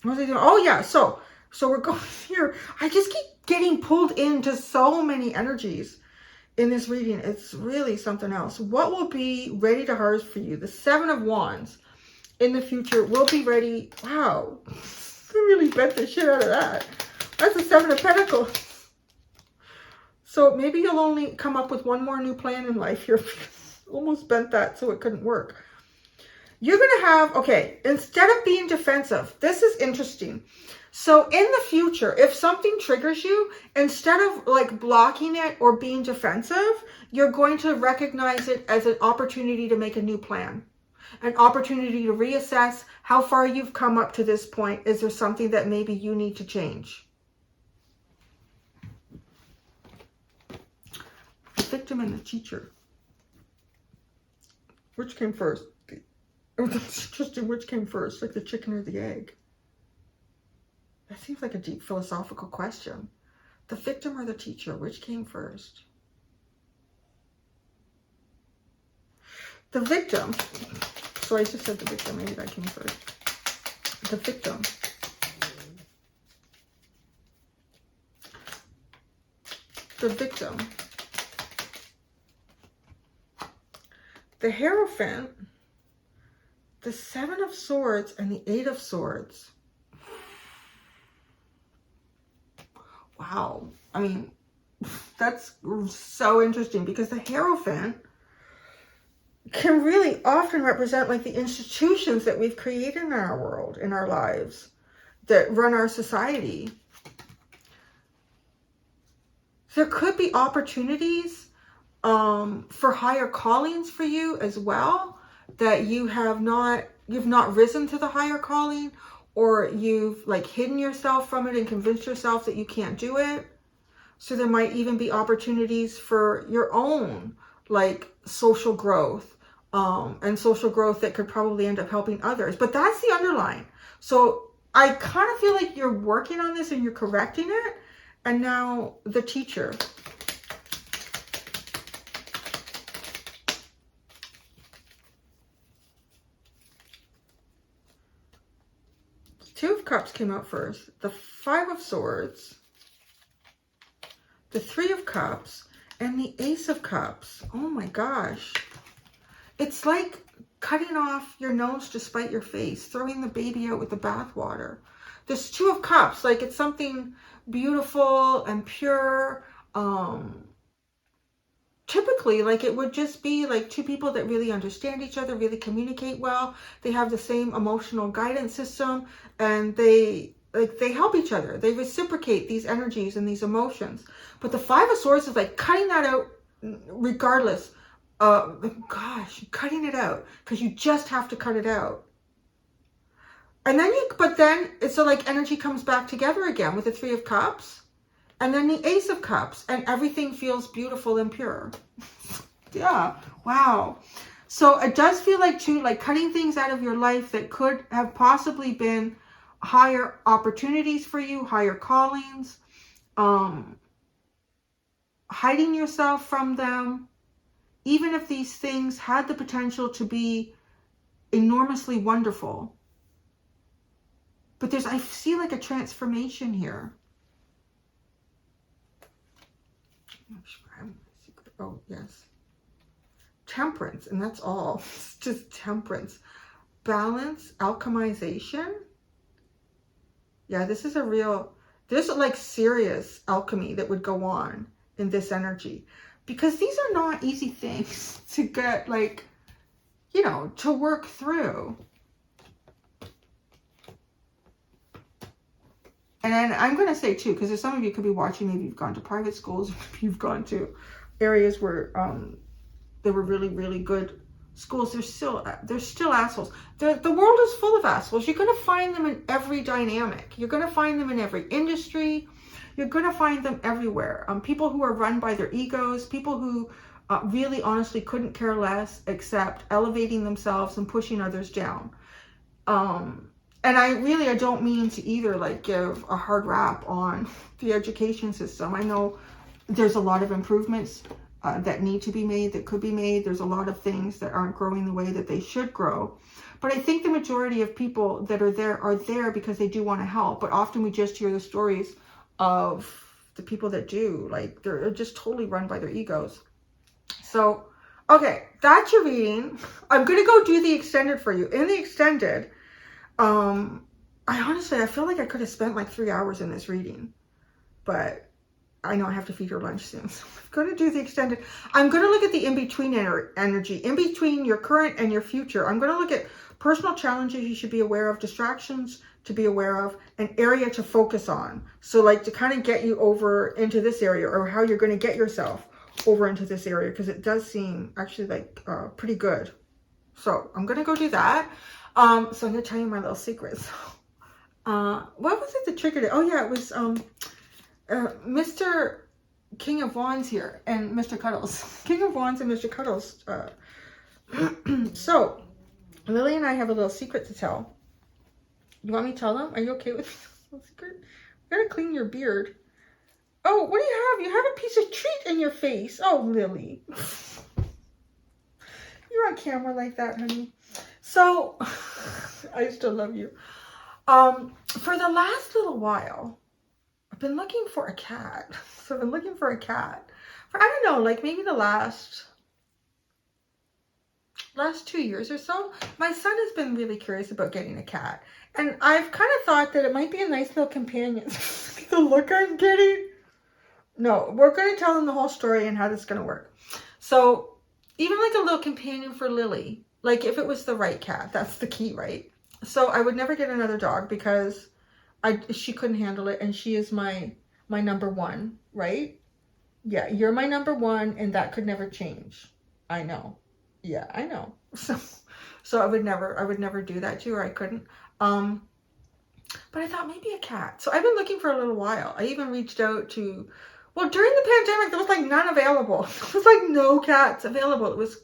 What was I doing? Oh yeah, so we're going here. I just keep getting pulled into so many energies in this reading. It's really something else. What will be ready to harvest for you? The 7 of Wands in the future will be ready. Wow, I really bent the shit out of that. That's the 7 of Pentacles. So maybe you'll only come up with one more new plan in life here. Almost bent that so it couldn't work. You're going to have, okay, instead of being defensive, this is interesting. So in the future, if something triggers you, instead of like blocking it or being defensive, you're going to recognize it as an opportunity to make a new plan. An opportunity to reassess how far you've come up to this point. Is there something that maybe you need to change? The victim and the teacher. Which came first? That's interesting. Which came first? Like the chicken or the egg? That seems like a deep philosophical question. The victim or the teacher? Which came first? The victim. So I just said the victim. Maybe that came first. The victim. The victim. The Hierophant. The 7 of Swords and the 8 of Swords. Wow. I mean, that's so interesting because the Hierophant can really often represent like the institutions that we've created in our world, in our lives, that run our society. There could be opportunities for higher callings for you as well, that you've not risen to the higher calling, or you've like hidden yourself from it and convinced yourself that you can't do it. So there might even be opportunities for your own like social growth, and social growth that could probably end up helping others. But that's the underline. So I kind of feel like you're working on this and you're correcting it. And now the teacher. Two of Cups came out first. The 5 of Swords. The 3 of Cups. And the Ace of Cups. Oh my gosh. It's like cutting off your nose to spite your face. Throwing the baby out with the bathwater. This 2 of Cups. Like it's something beautiful and pure. Typically, like it would just be like two people that really understand each other, really communicate well. They have the same emotional guidance system, and they help each other. They reciprocate these energies and these emotions. But the 5 of Swords is like cutting that out regardless. Gosh, cutting it out because you just have to cut it out. And then but then it's so like energy comes back together again with the Three of Cups and then the Ace of Cups, and everything feels beautiful and pure. Yeah. Wow. So it does feel like too, like cutting things out of your life that could have possibly been higher opportunities for you, higher callings, hiding yourself from them, even if these things had the potential to be enormously wonderful. But I see like a transformation here. Oh, yes. Temperance, and that's all. It's just temperance. Balance, alchemization. Yeah, this is there's like serious alchemy that would go on in this energy. Because these are not easy things to get, like, you know, to work through. And then I'm going to say too, because some of you could be watching, maybe you've gone to private schools, maybe you've gone to areas where they were really, really good schools. They're still assholes. The world is full of assholes. You're going to find them in every dynamic. You're going to find them in every industry. You're going to find them everywhere. People who are run by their egos, people who really honestly couldn't care less except elevating themselves and pushing others down. And I don't mean to either like give a hard rap on the education system. I know there's a lot of improvements that need to be made, that could be made. There's a lot of things that aren't growing the way that they should grow. But I think the majority of people that are there because they do want to help. But often we just hear the stories of the people that do. Like, they're just totally run by their egos. So, okay, that's your reading. I'm going to go do the extended for you. In the extended, I feel like I could have spent like 3 hours in this reading. But I know I have to feed her lunch soon, so I'm going to do the extended. I'm going to look at the in-between energy, in between your current and your future. I'm going to look at personal challenges you should be aware of, distractions to be aware of, an area to focus on. So like to kind of get you over into this area, or how you're going to get yourself over into this area, because it does seem actually like pretty good. So I'm going to go do that. So I'm going to tell you my little secrets. What was it that triggered it? Oh yeah, it was Mr. King of Wands here and Mr. Cuddles. King of Wands and Mr. Cuddles. So, Lily and I have a little secret to tell. You want me to tell them? Are you okay with this secret? You gotta clean your beard. Oh, what do you have? You have a piece of treat in your face. Oh, Lily. You're on camera like that, honey. So, I still love you. For the last little while, I've been looking for a cat. So I've been looking for a cat for, I don't know, like maybe the last 2 years or so. My son has been really curious about getting a cat. And I've kind of thought that it might be a nice little companion. The look I'm getting. No, we're going to tell them the whole story and how this is going to work. So even like a little companion for Lily, like if it was the right cat, that's the key, right? So I would never get another dog because she couldn't handle it, and she is my number one, right? Yeah, you're my number one, and that could never change. I know. Yeah, I know. So I would never do that to her. I couldn't. But I thought maybe a cat. So I've been looking for a little while. I even reached out to, well, during the pandemic, there was like none available. There was like no cats available. It was,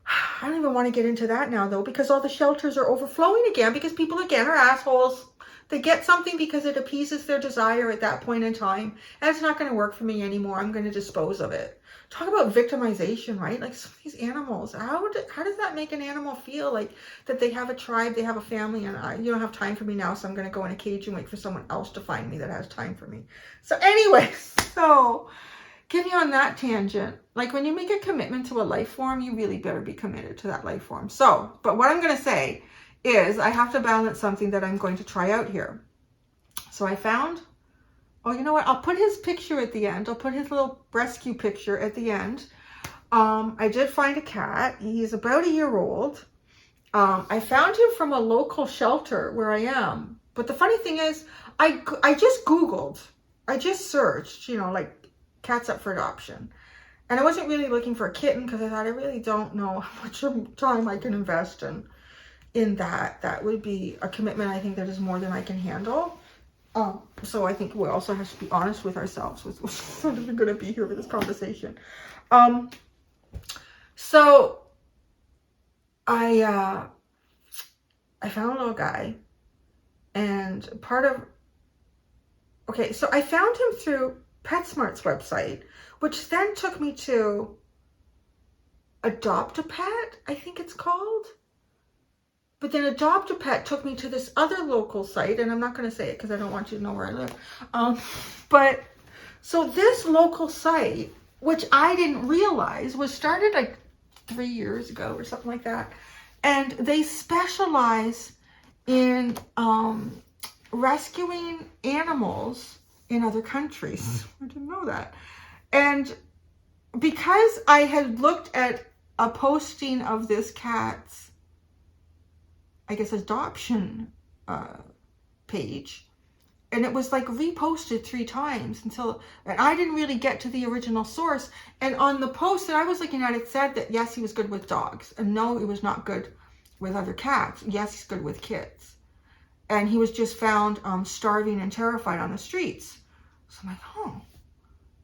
I don't even want to get into that now though, because all the shelters are overflowing again, because people again are assholes. They get something because it appeases their desire at that point in time. And it's not going to work for me anymore. I'm going to dispose of it. Talk about victimization, right? Like some of these animals, how does that make an animal feel? Like that they have a tribe, they have a family, and you don't have time for me now, so I'm going to go in a cage and wait for someone else to find me that has time for me. So anyway, so getting on that tangent, like when you make a commitment to a life form, you really better be committed to that life form. So, but what I'm going to say is I have to balance something that I'm going to try out here. So I found, oh, you know what? I'll put his picture at the end. I'll put his little rescue picture at the end. I did find a cat. He's about 1 year old. I found him from a local shelter where I am. But the funny thing is, I just Googled. I just searched, you know, like cats up for adoption. And I wasn't really looking for a kitten because I thought I really don't know how much time I can invest in in that would be a commitment. I think that is more than I can handle. So I think we also have to be honest with ourselves with what's going to be here for this conversation. So I found a little guy, and so I found him through PetSmart's website, which then took me to Adopt a Pet, I think it's called. But then Adopt a Pet took me to this other local site, and I'm not going to say it because I don't want you to know where I live. But so this local site, which I didn't realize was started like 3 years ago or something like that, and they specialize in rescuing animals in other countries. I didn't know that. And because I had looked at a posting of this cat's, I guess, adoption page, and it was like reposted 3 times and I didn't really get to the original source. And on the post that I was looking at, it said that yes, he was good with dogs, and no, he was not good with other cats. Yes, he's good with kids, and he was just found starving and terrified on the streets. So I'm like, oh,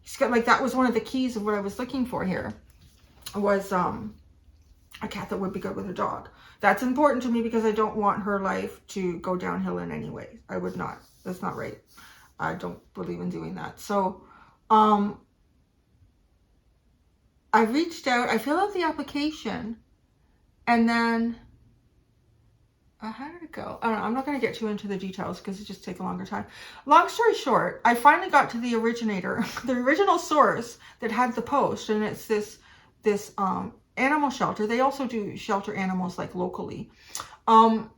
he's got, like, that was one of the keys of what I was looking for here, was a cat that would be good with a dog. That's important to me because I don't want her life to go downhill in any way. I would not. That's not right. I don't believe in doing that. So I reached out, I filled out the application, and then how did it go? I don't know. I'm not going to get too into the details because it just takes a longer time. Long story short, I finally got to the originator, the original source that had the post, and it's this animal shelter. They also do shelter animals like locally. And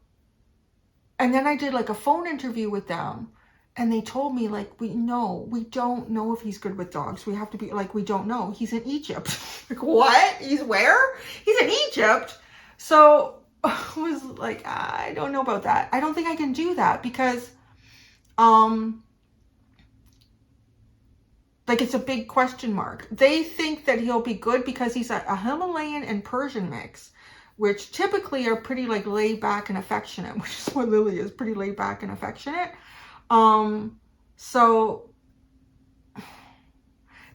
then I did like a phone interview with them, and they told me, like, we don't know if he's good with dogs. We have to be like, we don't know. He's in Egypt. Like, what? He's where? He's in Egypt. So I was like, I don't know about that. I don't think I can do that because, like, it's a big question mark. They think that he'll be good because he's a Himalayan and Persian mix, which typically are pretty, like, laid back and affectionate, which is what Lily is, pretty laid back and affectionate. So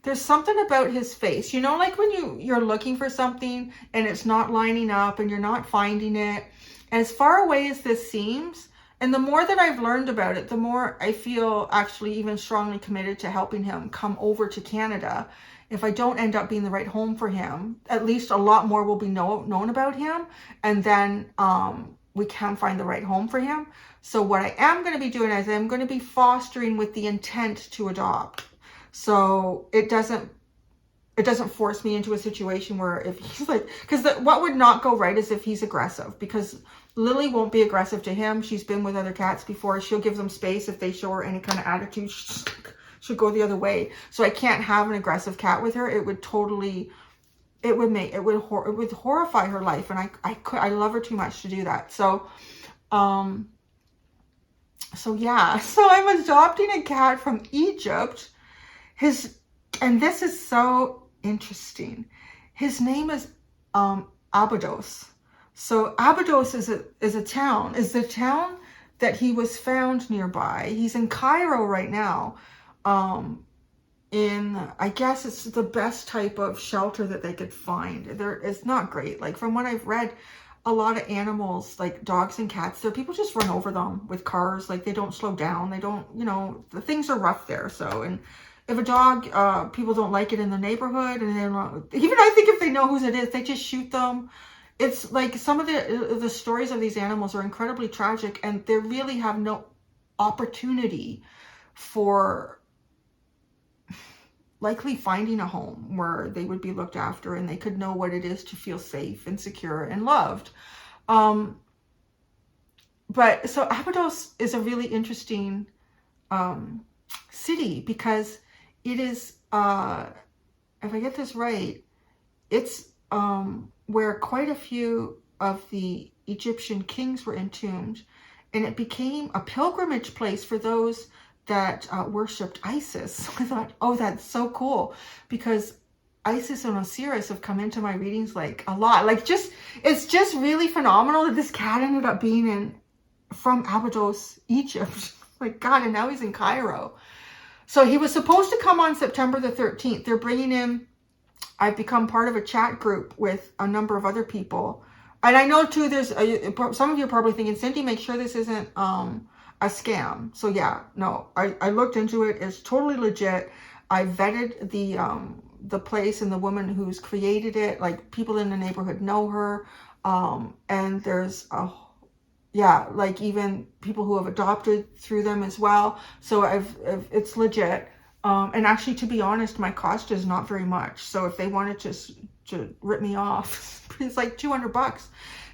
there's something about his face, you know, like when you're looking for something and it's not lining up and you're not finding it. And as far away as this seems, and the more that I've learned about it, the more I feel actually even strongly committed to helping him come over to Canada. If I don't end up being the right home for him, at least a lot more will be known about him. And then we can find the right home for him. So what I am going to be doing is I'm going to be fostering with the intent to adopt. So it doesn't force me into a situation where if he's like, because what would not go right is if he's aggressive, because Lily won't be aggressive to him. She's been with other cats before. She'll give them space. If they show her any kind of attitude, she'll go the other way. So I can't have an aggressive cat with her. It would horrify her life. And I love her too much to do that. So yeah, so I'm adopting a cat from Egypt. And this is so interesting. His name is Abydos. So Abydos is the town that he was found nearby. He's in Cairo right now. I guess it's the best type of shelter that they could find. It's not great. Like, from what I've read, a lot of animals, like dogs and cats, people just run over them with cars. Like, they don't slow down. They don't, the things are rough there. So, and if a dog, people don't like it in the neighborhood, and even I think if they know whose it is, they just shoot them. It's like some of the stories of these animals are incredibly tragic, and they really have no opportunity for likely finding a home where they would be looked after and they could know what it is to feel safe and secure and loved. But so Abydos is a really interesting city because it is, if I get this right, it's where quite a few of the Egyptian kings were entombed, and it became a pilgrimage place for those that worshipped Isis. So I thought, oh, that's so cool, because Isis and Osiris have come into my readings like a lot. Like it's just really phenomenal that this cat ended up being from Abydos, Egypt. Like God, and now he's in Cairo. So he was supposed to come on September the 13th. They're bringing him. I've become part of a chat group with a number of other people. And I know too, there's some of you are probably thinking, Cindy, make sure this isn't a scam. So yeah, no, I looked into it. It's totally legit. I vetted the place and the woman who's created it. Like people in the neighborhood know her. And there's like even people who have adopted through them as well. So it's legit. And actually, to be honest, my cost is not very much. So if they wanted to rip me off, it's like $200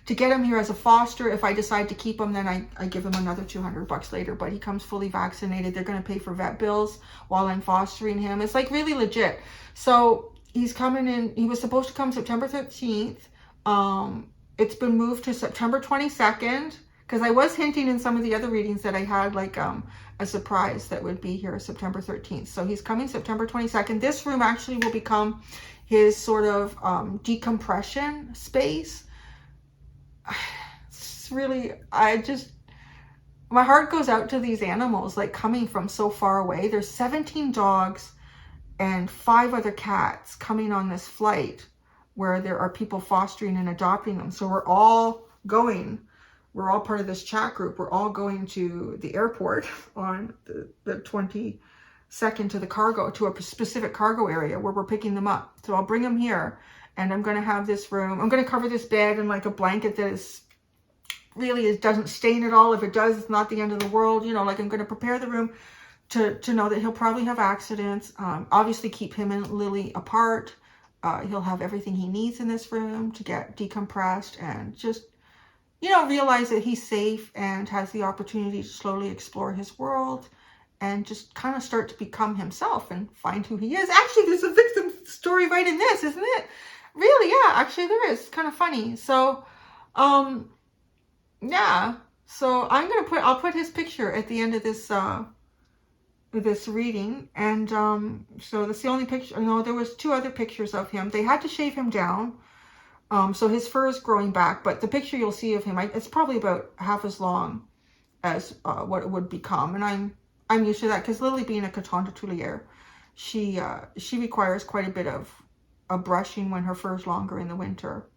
to get him here as a foster. If I decide to keep him, then I give him another $200 later. But he comes fully vaccinated. They're going to pay for vet bills while I'm fostering him. It's like really legit. So he's coming in. He was supposed to come September 13th. It's been moved to September 22nd. Because I was hinting in some of the other readings that I had like a surprise that would be here September 13th. So he's coming September 22nd. This room actually will become his sort of decompression space. It's really, my heart goes out to these animals like coming from so far away. There's 17 dogs and 5 other cats coming on this flight where there are people fostering and adopting them. So we're all part of this chat group. We're all going to the airport on the 22nd to a specific cargo area where we're picking them up. So I'll bring them here and I'm going to have this room. I'm going to cover this bed in like a blanket that it doesn't stain at all. If it does, it's not the end of the world. You know, like I'm going to prepare the room to know that he'll probably have accidents. Obviously keep him and Lily apart. He'll have everything he needs in this room to get decompressed and just, realize that he's safe and has the opportunity to slowly explore his world and just kind of start to become himself and find who he is. Actually, there's a victim story right in this, isn't it? Really? Yeah, actually there is. It's kind of funny. So, yeah. So I'll put his picture at the end of this reading. And, so that's the only picture. No, there was 2 other pictures of him. They had to shave him down. So his fur is growing back, but the picture you'll see of him, it's probably about half as long as what it would become. And I'm used to that because Lily, being a coton de Tulier, she requires quite a bit of brushing when her fur is longer in the winter.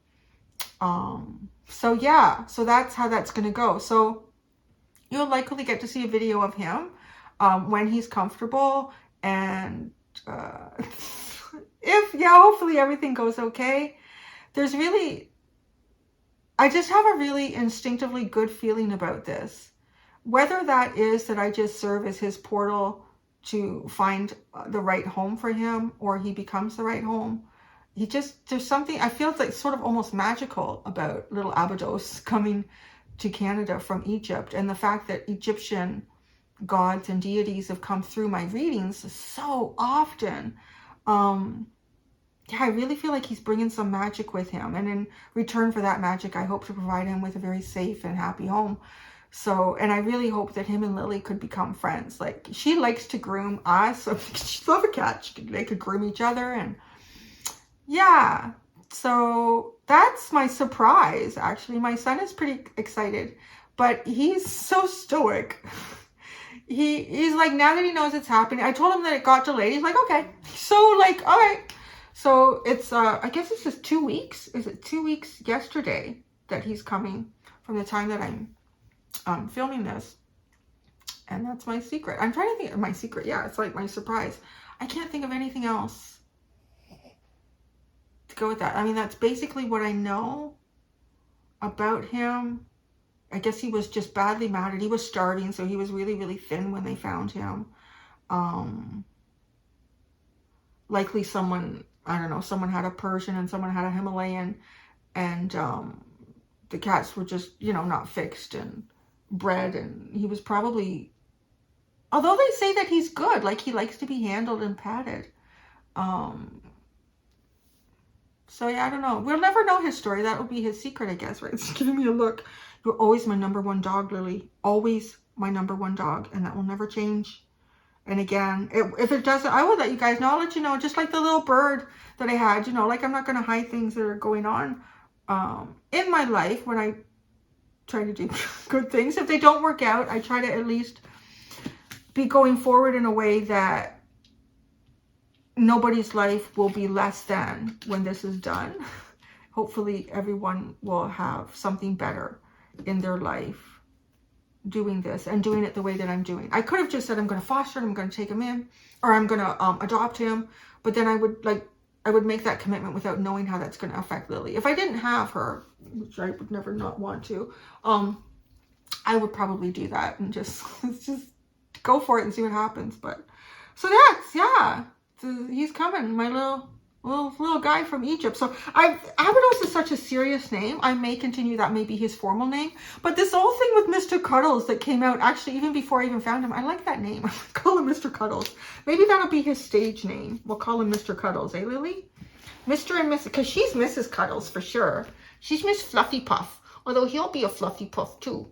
So yeah, so that's how that's going to go. So you'll likely get to see a video of him when he's comfortable. And hopefully everything goes okay. I just have a really instinctively good feeling about this. Whether that is that I just serve as his portal to find the right home for him, or he becomes the right home. There's something, I feel like sort of almost magical about little Abydos coming to Canada from Egypt. And the fact that Egyptian gods and deities have come through my readings so often. I really feel like he's bringing some magic with him. And in return for that magic, I hope to provide him with a very safe and happy home. So, and I really hope that him and Lily could become friends. Like, she likes to groom us. So she loves a cat. They could groom each other. And yeah, so that's my surprise, actually. My son is pretty excited, but he's so stoic. He's like, now that he knows it's happening, I told him that it got delayed. He's like, okay. So like, all right. So it's, I guess it's just 2 weeks. Is it 2 weeks yesterday that he's coming from the time that I'm filming this? And that's my secret. I'm trying to think of my secret. Yeah, it's like my surprise. I can't think of anything else to go with that. I mean, that's basically what I know about him. I guess he was just badly matted. He was starving, so he was really, really thin when they found him. Likely someone, I don't know, someone had a Persian and someone had a Himalayan, and the cats were just, not fixed and bred, and he was probably, although they say that he's good, like he likes to be handled and patted. So yeah, I don't know. We'll never know his story. That will be his secret, I guess, right? It's giving me a look. You're always my number one dog, Lily. Always my number one dog, and that will never change. And again, if it doesn't, I will let you guys know. I'll let you know, just like the little bird that I had, you know, like I'm not going to hide things that are going on in my life when I try to do good things. If they don't work out, I try to at least be going forward in a way that nobody's life will be less than when this is done. Hopefully everyone will have something better in their life doing this and doing it the way that I'm doing. I could have just said I'm going to foster him, I'm going to take him in, or I'm going to adopt him, but then I would make that commitment without knowing how that's going to affect Lily. If I didn't have her, which I would never not want to, I would probably do that and just go for it and see what happens. But so that's, yeah, so he's coming, my little guy from Egypt. So Abydos is such a serious name. I may continue that, maybe his formal name. But this whole thing with Mr. Cuddles that came out, actually, even before I even found him, I like that name. I call him Mr. Cuddles. Maybe that'll be his stage name. We'll call him Mr. Cuddles, eh, Lily? Mr. and Mrs. Because she's Mrs. Cuddles for sure. She's Miss Fluffy Puff. Although he'll be a Fluffy Puff too.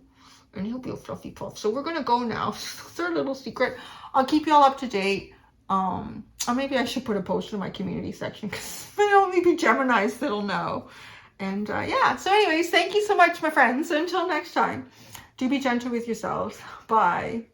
And he'll be a Fluffy Puff. So we're going to go now. It's our little secret. I'll keep you all up to date. Or maybe I should put a post in my community section, because it may only be Geminis that'll know. And yeah, so anyways, thank you so much, my friends. Until next time, do be gentle with yourselves. Bye.